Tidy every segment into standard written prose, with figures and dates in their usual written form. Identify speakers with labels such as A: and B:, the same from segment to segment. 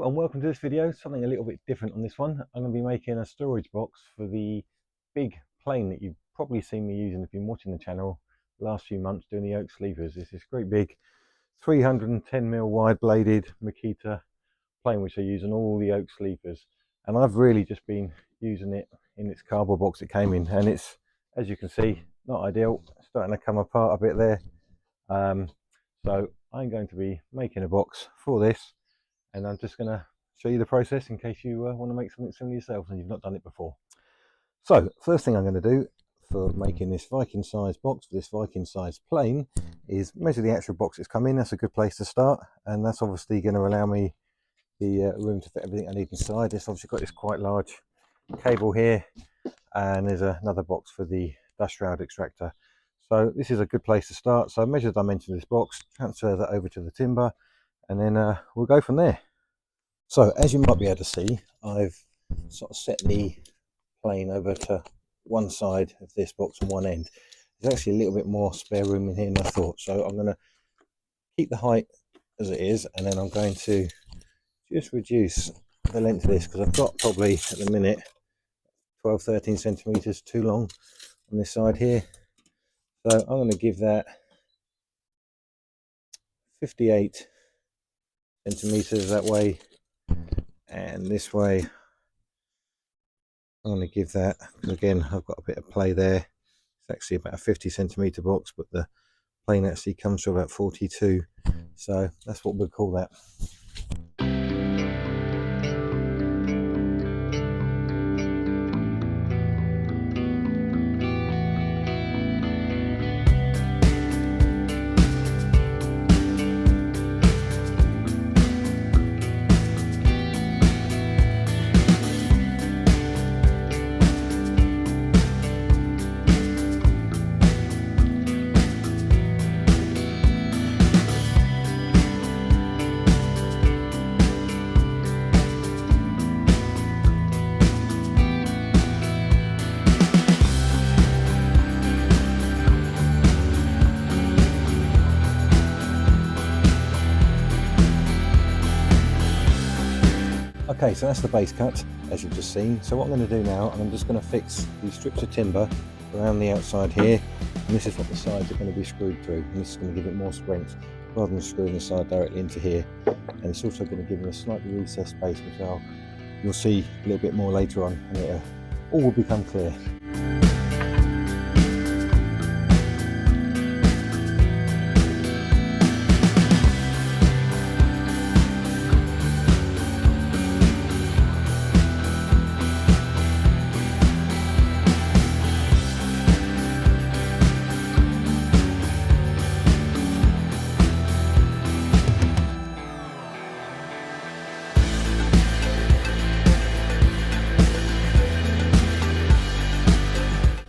A: and welcome to this video. Something a little bit different on this one. I'm going to be making a storage box for the big plane that you've probably seen me using if you've been watching the channel the last few months doing the oak sleepers. It's this great big 310mm wide bladed Makita plane which I use on all the oak sleepers, and I've really just been using it in its cardboard box it came in, and it's, as you can see, not ideal. It's starting to come apart a bit there. So I'm going to be making a box for this, and I'm just going to show you the process in case you want to make something similar yourself and you've not done it before. So first thing I'm going to do for making this Viking size box for this Viking size plane is measure the actual box it's come in. That's a good place to start, and that's obviously going to allow me the room to fit everything I need inside. It's obviously got this quite large cable here, and there's another box for the dust shroud extractor. So this is a good place to start. So measure the dimension of this box, transfer that over to the timber, and then we'll go from there. So as you might be able to see, I've sort of set the plane over to one side of this box on one end. There's actually a little bit more spare room in here than I thought, so I'm going to keep the height as it is, and then I'm going to just reduce the length of this because I've got probably at the minute 12-13 centimeters too long on this side here. So I'm going to give that 58 centimeters that way, and this way I'm going to give that, again I've got a bit of play there. It's actually about a 50 centimeter box, but the plane actually comes to about 42, so that's what we'll call that. Okay, so that's the base cut, as you've just seen. So what I'm going to do now, I'm just going to fix these strips of timber around the outside here, and this is what the sides are going to be screwed through, and this is going to give it more strength rather than screwing the side directly into here. And it's also going to give it a slightly recessed space, which you'll see a little bit more later on, and it all will become clear.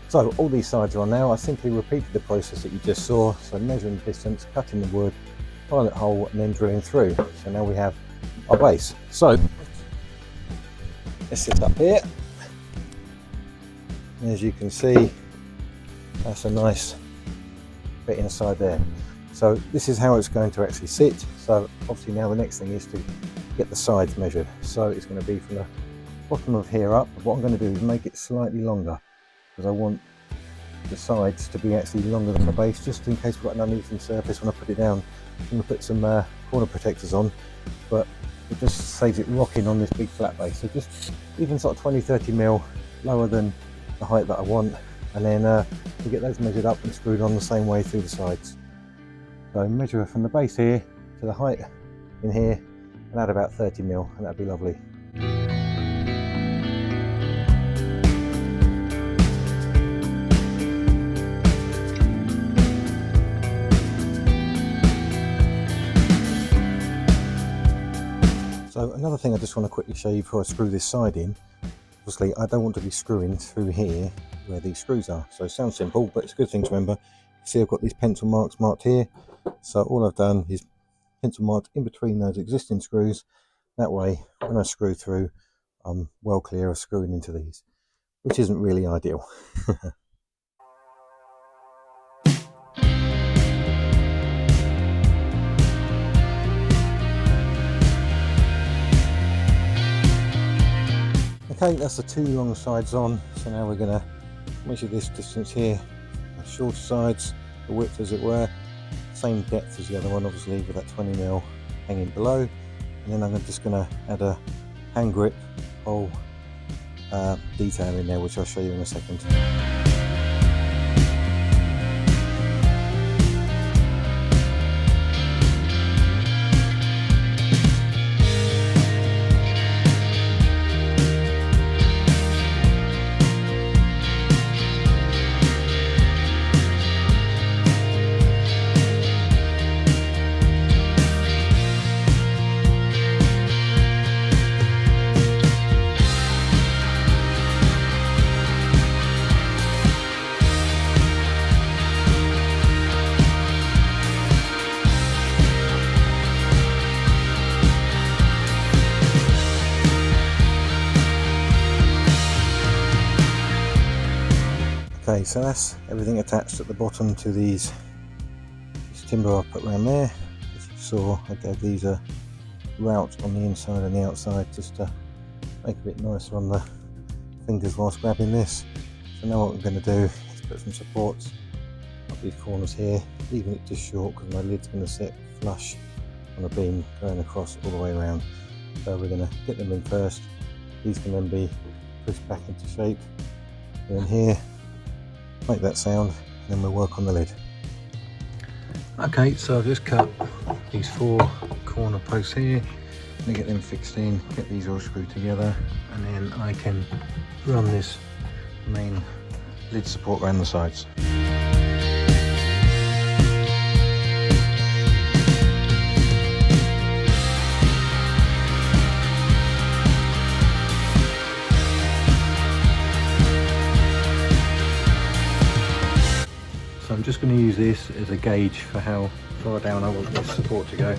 A: So all these sides are on now. I simply repeated the process that you just saw. So measuring the distance, cutting the wood, pilot hole, and then drilling through. So now we have our base. So let's sit up here. As you can see, that's a nice bit inside there. So this is how it's going to actually sit. So obviously now the next thing is to get the sides measured. So it's going to be from the bottom of here up. What I'm going to do is make it slightly longer, because I want the sides to be actually longer than the base, just in case we've got an uneven surface when I put it down. I'm going to put some corner protectors on, but it just saves it rocking on this big flat base. So just even sort of 20-30mm lower than the height that I want, and then we get those measured up and screwed on the same way through the sides. So measure from the base here to the height in here, and add about 30mm, and that'd be lovely. So another thing I just want to quickly show you before I screw this side in, obviously I don't want to be screwing through here where these screws are. So it sounds simple, but it's a good thing to remember. You see I've got these pencil marks marked here. So all I've done is pencil marked in between those existing screws. That way, when I screw through, I'm well clear of screwing into these, which isn't really ideal. Okay, that's the two long sides on, so now we're going to measure this distance here, the shorter sides, the width as it were, same depth as the other one obviously, with that 20mm hanging below, and then I'm just going to add a hand grip hole detail in there, which I'll show you in a second. Okay, so that's everything attached at the bottom to these timber I put around there. As you saw, I gave these a route on the inside and the outside just to make it a bit nicer on the fingers whilst grabbing this. So now what I'm going to do is put some supports up these corners here, leaving it just short because my lid's going to sit flush on a beam going across all the way around. So we're going to get them in first. These can then be pushed back into shape. And then here, make that sound, and then we'll work on the lid. Okay, so I've just cut these 4 corner posts here, and get them fixed in, get these all screwed together, and then I can run this main lid support around the sides. So I'm just going to use this as a gauge for how far down I want this support to go.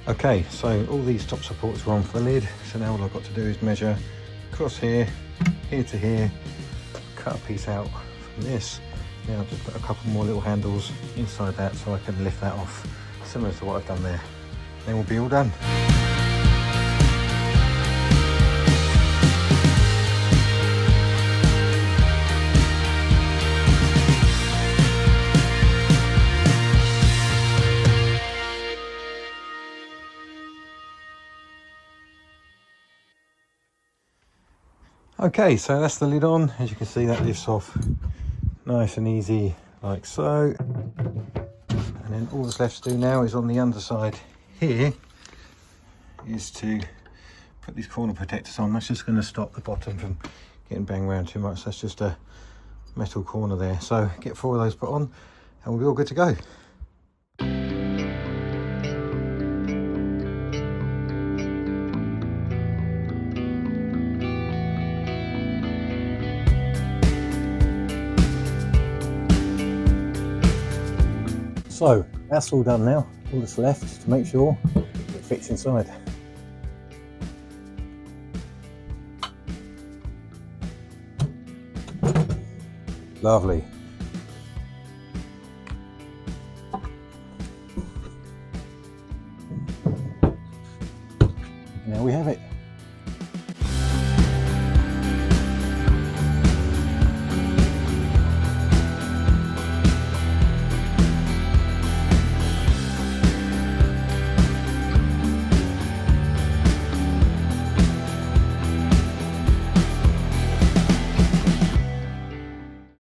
A: Okay, so all these top supports are on for the lid, so now all I've got to do is measure across here, here to here, cut a piece out from this. Now I'll just put a couple more little handles inside that so I can lift that off, similar to what I've done there. Then we'll be all done. Okay, so that's the lid on. As you can see, that lifts off nice and easy like so. And then all that's left to do now is on the underside here is to put these corner protectors on. That's just going to stop the bottom from getting banged around too much. That's just a metal corner there. So get 4 of those put on and we'll be all good to go. So that's all done now. All that's left is to make sure it fits inside. Lovely. Now we have it.